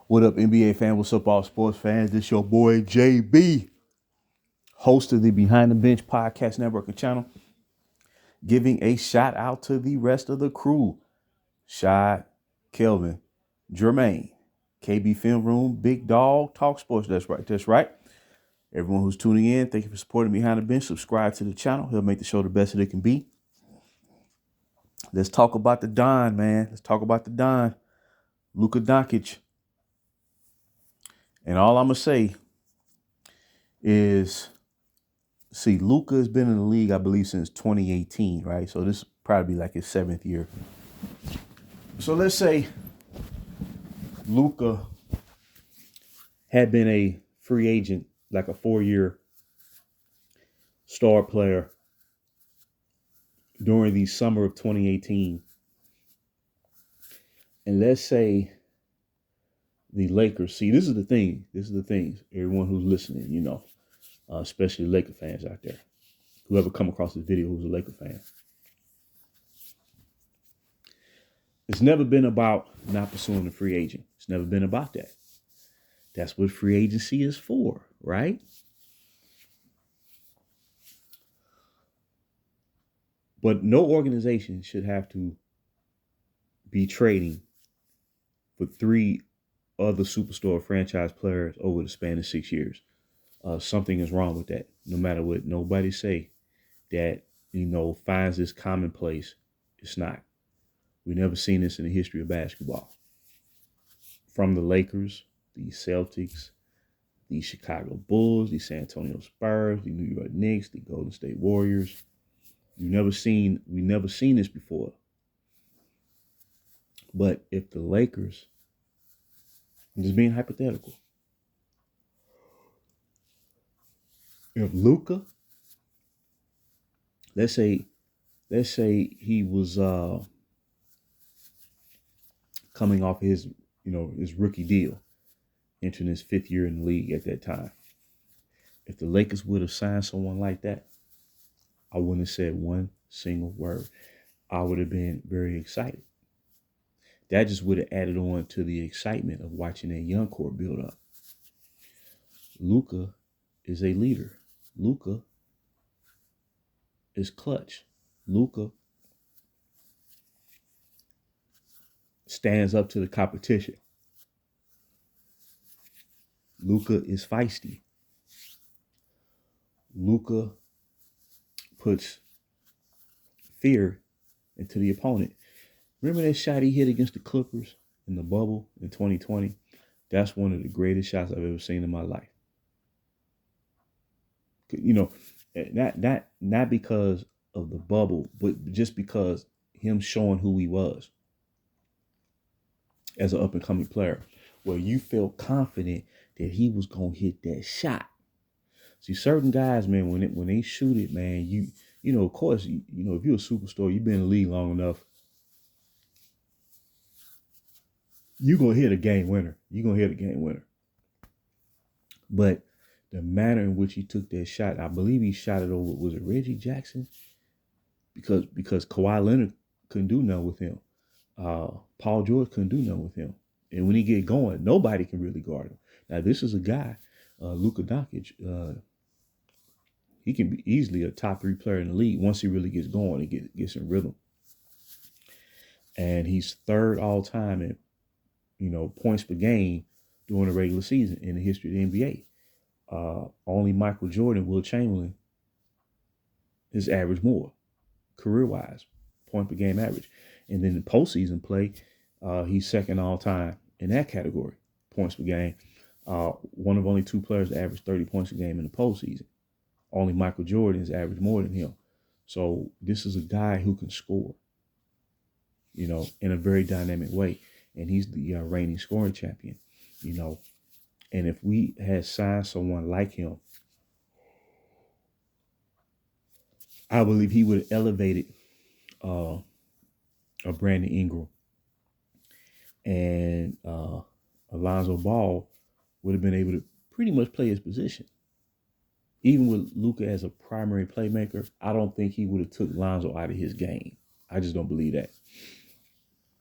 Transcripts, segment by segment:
What up, NBA fans? What's up, all sports fans? This your boy JB, host of the Behind the Bench podcast network and channel, giving a shout out to the rest of the crew: Shad, Kelvin, Jermaine, KB Film Room, Big Dog, Talk Sports. That's right. That's right. Everyone who's tuning in, thank you for supporting Behind the Bench. Subscribe to the channel. He'll make the show the best that it can be. Let's talk about the Don, man. Let's talk about the Don, Luka Doncic. And all I'm gonna say is, see, Luka has been in the league, I believe, since 2018, right? So this probably be like his 7th year. So let's say Luka had been a free agent, like a 4-year star player during the summer of 2018. And let's say the Lakers, see, this is the thing. This is the thing. Everyone who's listening, especially Laker fans out there, whoever come across this video who's a Laker fan. It's never been about not pursuing a free agent. It's never been about that. That's what free agency is for, right? But no organization should have to be trading for 3 other superstar franchise players over the span of 6 years. Something is wrong with that. No matter what nobody say that, finds this commonplace, it's not. We've never seen this in the history of basketball. From the Lakers, the Celtics, the Chicago Bulls, the San Antonio Spurs, the New York Knicks, the Golden State Warriors. We've never seen this before. But if the Lakers, I'm just being hypothetical, if Luka, let's say he was coming off his rookie deal, entering his 5th year in the league at that time. If the Lakers would have signed someone like that, I wouldn't have said one single word. I would have been very excited. That just would have added on to the excitement of watching that young core build up. Luka is a leader. Luka is clutch. Luka stands up to the competition. Luka is feisty. Luka puts fear into the opponent. Remember that shot he hit against the Clippers in the bubble in 2020? That's one of the greatest shots I've ever seen in my life. Not because of the bubble, but just because him showing who he was as an up-and-coming player, where you felt confident that he was going to hit that shot. See, certain guys, man, when they shoot it, man, of course, if you're a superstar, you've been in the league long enough, you're going to hit a game winner. But the manner in which he took that shot, I believe he shot it over, was it Reggie Jackson? Because Kawhi Leonard couldn't do nothing with him. Paul George couldn't do nothing with him. And when he get going, nobody can really guard him. Now, this is a guy, Luka Doncic, he can be easily a top 3 player in the league once he really gets going and gets in rhythm. And he's 3rd all time in, points per game during the regular season in the history of the NBA. Only Michael Jordan, Will Chamberlain is average more, career-wise, point per game average. And then in postseason play, he's 2nd all time in that category, points per game. One of only 2 players to average 30 points a game in the postseason. Only Michael Jordan is average more than him. So this is a guy who can score, in a very dynamic way. And he's the reigning scoring champion, And if we had signed someone like him, I believe he would have elevated a Brandon Ingram, and Alonzo Ball would have been able to pretty much play his position. Even with Luka as a primary playmaker, I don't think he would have took Lonzo out of his game. I just don't believe that.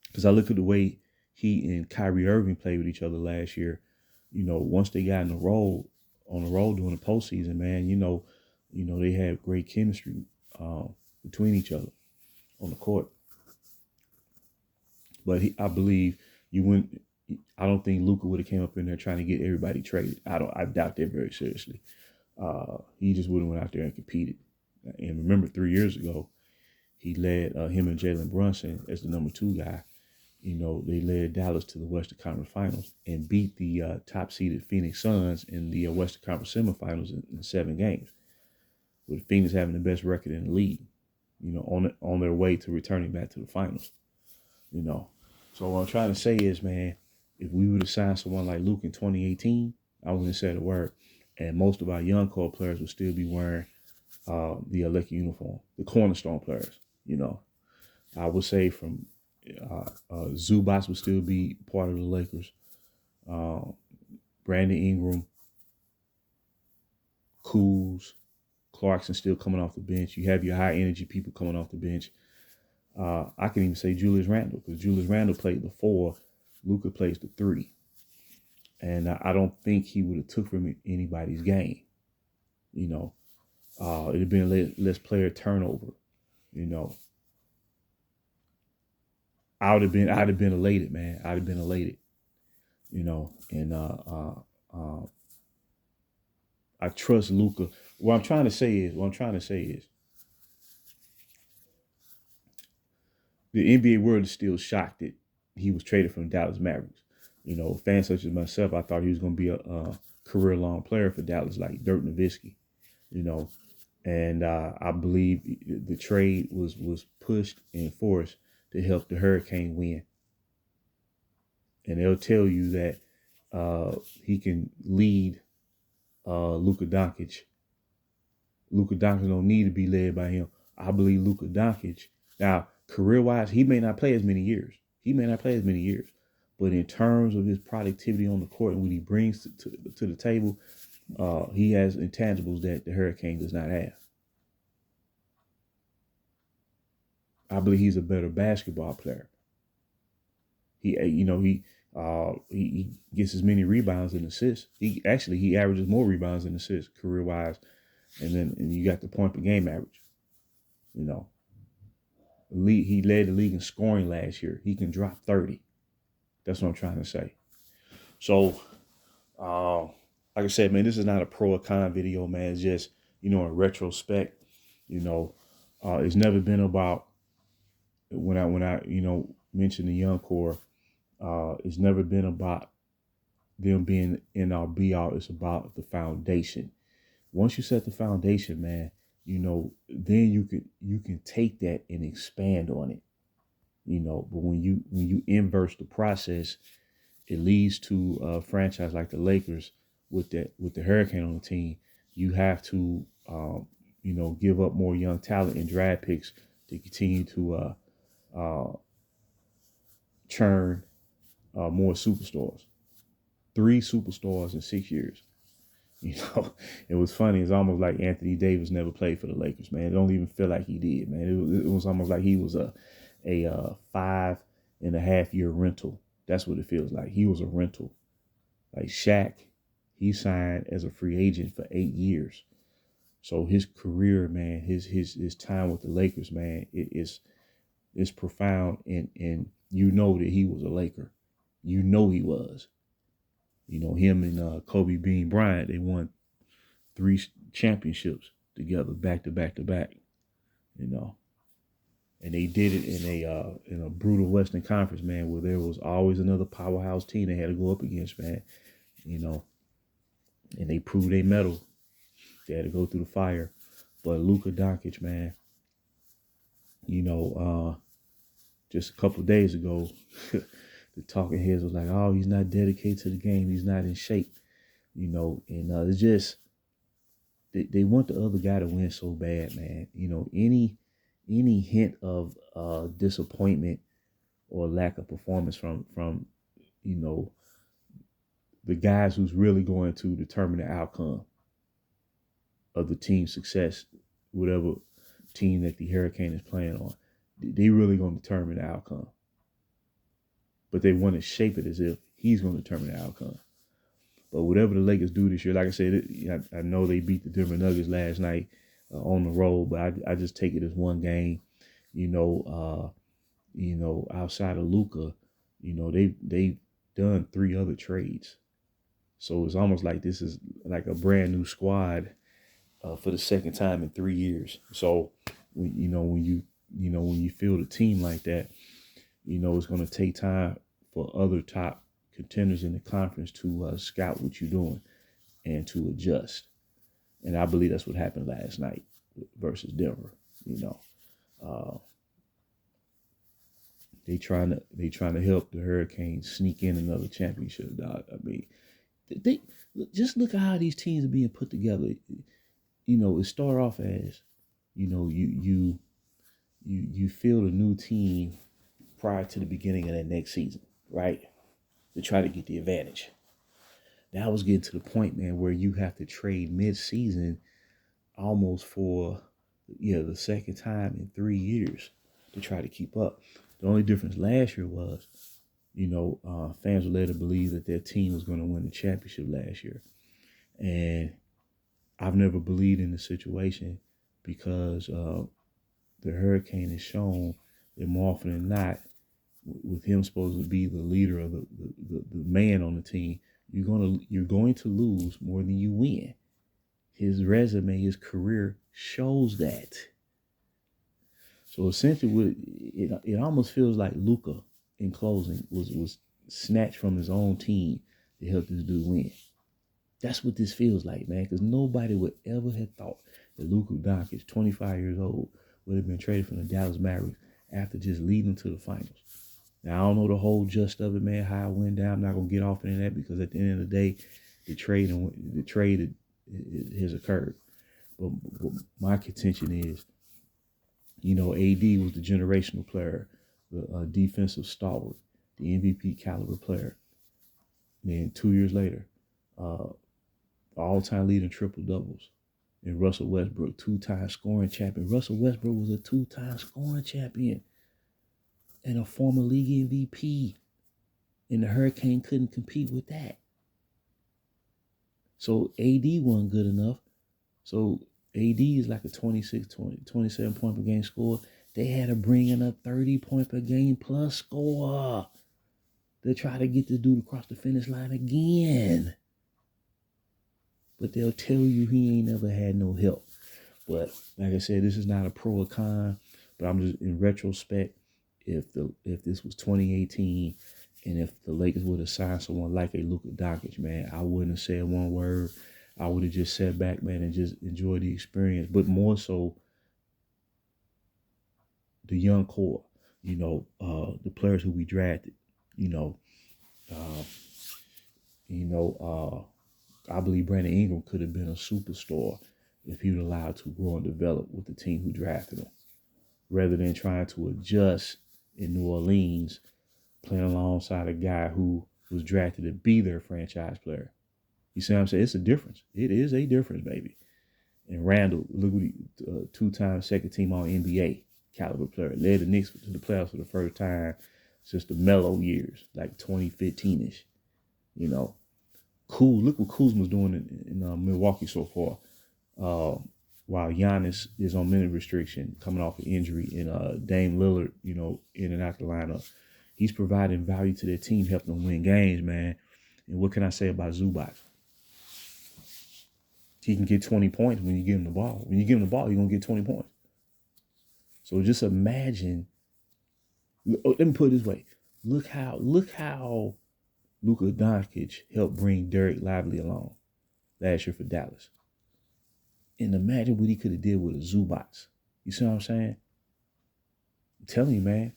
Because I look at the way he and Kyrie Irving played with each other last year. Once they got on the road during the postseason, man, they had great chemistry between each other on the court. But I believe you wouldn't. I don't think Luka would have came up in there trying to get everybody traded. I doubt that very seriously. He just would have went out there and competed. And remember, 3 years ago, he led him and Jalen Brunson as the number 2 guy. They led Dallas to the Western Conference Finals and beat the top-seeded Phoenix Suns in the Western Conference semifinals in 7 games, with Phoenix having the best record in the league, on their way to returning back to the finals. So what I'm trying to say is, man, if we would have signed someone like Luke in 2018, I wouldn't have said a word. And most of our young core players would still be wearing the Lakers uniform, the cornerstone players. I would say from Zubac would still be part of the Lakers. Brandon Ingram, Kuz, Clarkson still coming off the bench. You have your high energy people coming off the bench. I can even say Julius Randle, because Julius Randle played the 4, Luka plays the 3. And I don't think he would have took from anybody's game. It'd have been less player turnover. I'd have been elated, man. I'd have been elated. And I trust Luka. What I'm trying to say is the NBA world is still shocked that he was traded from Dallas Mavericks. Fans such as myself, I thought he was going to be a career-long player for Dallas, like Dirk Nowitzki. And I believe the trade was pushed and forced to help the Hurricane win. And they'll tell you that he can lead Luka Doncic. Luka Doncic don't need to be led by him. I believe Luka Doncic, now, career-wise, he may not play as many years. But in terms of his productivity on the court and what he brings to the table, he has intangibles that the Hurricane does not have. I believe he's a better basketball player. He gets as many rebounds and assists. He averages more rebounds and assists career-wise, and you got the point per game average. He led the league in scoring last year. He can drop 30. That's what I'm trying to say. So, like I said, man, this is not a pro or con video, man. It's just, in retrospect, it's never been about when I mentioned the young core. It's never been about them being in our be all. It's about the foundation. Once you set the foundation, man, then you can take that and expand on it. But when you inverse the process, it leads to a franchise like the Lakers with the Hurricane on the team. You have to give up more young talent and draft picks to continue to churn more superstars. 3 superstars in 6 years. It was funny. It's almost like Anthony Davis never played for the Lakers, man. It don't even feel like he did, man. It was almost like he was a 5.5-year rental. That's what it feels like. He was a rental. Like Shaq, he signed as a free agent for 8 years. So his career, man, his time with the Lakers, man, it's profound, and that he was a Laker. He was. Him and Kobe Bean Bryant, they won 3 championships together, back to back to back. And they did it in a brutal Western Conference, man, where there was always another powerhouse team they had to go up against, man. And they proved their mettle. They had to go through the fire. But Luka Doncic, man, just a couple of days ago, the talking heads was like, oh, he's not dedicated to the game. He's not in shape, and it's just, they want the other guy to win so bad, man. Any hint of disappointment or lack of performance from the guys who's really going to determine the outcome of the team's success, whatever team that the Hurricane is playing on, they really going to determine the outcome. but they want to shape it as if he's going to determine the outcome. But whatever the Lakers do this year, like I said, I know they beat the Denver Nuggets last night on the road, but I just take it as one game. Outside of Luka, they've done 3 other trades, so it's almost like this is like a brand new squad for the second time in 3 years. So when you field a team like that, it's going to take time for other top contenders in the conference to scout what you're doing and to adjust. And I believe that's what happened last night versus Denver. They trying to help the Hurricanes sneak in another championship, dog. I mean, they just look at how these teams are being put together. It start off as, you field a new team prior to the beginning of that next season, right? To try to get the advantage. Now it's getting to the point, man, where you have to trade mid-season almost for the second time in 3 years to try to keep up. The only difference last year was, fans were led to believe that their team was going to win the championship last year. And I've never believed in the situation because the Hurricane has shown that more often than not, with him supposed to be the leader of the man on the team, you're going to lose more than you win. His resume, his career shows that. So essentially, it almost feels like Luka, in closing, was snatched from his own team to help this dude win. That's what this feels like, man, because nobody would ever have thought that Luka Doncic, 25 years old, would have been traded from the Dallas Mavericks after just leading to the finals. Now, I don't know the whole gist of it, man, how it went down. I'm not going to get off into that because at the end of the day, the trade has occurred. But my contention is, AD was the generational player, the defensive stalwart, the MVP caliber player. Then 2 years later, all-time leading triple-doubles. And Russell Westbrook, 2-time scoring champion. Russell Westbrook was a 2-time scoring champion and a former league MVP. And the Hurricane couldn't compete with that. So AD wasn't good enough. So AD is like a 27 point per game scorer. They had to bring in a 30 point per game plus scorer to try to get this dude across the finish line again. But they'll tell you he ain't never had no help. But like I said, this is not a pro or con. But I'm just in retrospect, if this was 2018 and if the Lakers would have signed someone like a Luka Doncic, man, I wouldn't have said one word. I would have just sat back, man, and just enjoyed the experience. But more so, the young core, the players who we drafted, I believe Brandon Ingram could have been a superstar if he was allowed to grow and develop with the team who drafted him, rather than trying to adjust in New Orleans, playing alongside a guy who was drafted to be their franchise player. You see what I'm saying? It's a difference. It is a difference, baby. And Randall, look what he, 2-time second team all NBA caliber player, led the Knicks to the playoffs for the first time since the mellow years, like 2015-ish. Cool. Look what Kuzma's doing in Milwaukee so far. While Giannis is on minute restriction, coming off an injury, and Dame Lillard, in and out the lineup, he's providing value to their team, helping them win games, man. And what can I say about Zubac? He can get 20 points when you give him the ball. When you give him the ball, you're going to get 20 points. So just imagine. Let me put it this way. Look how Luka Doncic helped bring Derek Lively along last year for Dallas. And imagine what he could have did with a Zubac. You see what I'm saying? I'm telling you, man,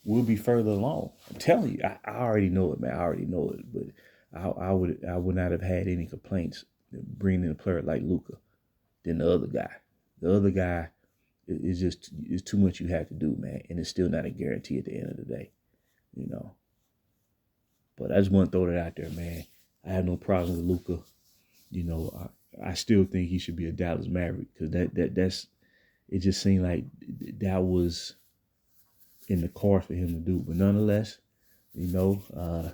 we'll be further along. I'm telling you, I already know it, man. I already know it. But I would not have had any complaints bringing in a player like Luka than the other guy. The other guy is too much you have to do, man. And it's still not a guarantee at the end of the day, But I just want to throw that out there, man. I have no problem with Luka. I still think he should be a Dallas Maverick because that's it. Just seemed like that was in the cards for him to do. But nonetheless, I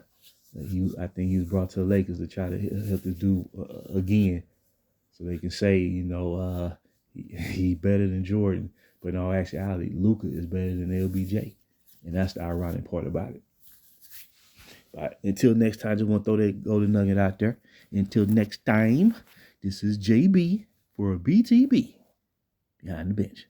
think he was brought to the Lakers to try to help this dude again, so they can say, he better than Jordan. But in all actuality, Luka is better than LBJ, and that's the ironic part about it. But until next time, just want to throw that golden nugget out there. Until next time, this is JB for BTB Behind the Bench.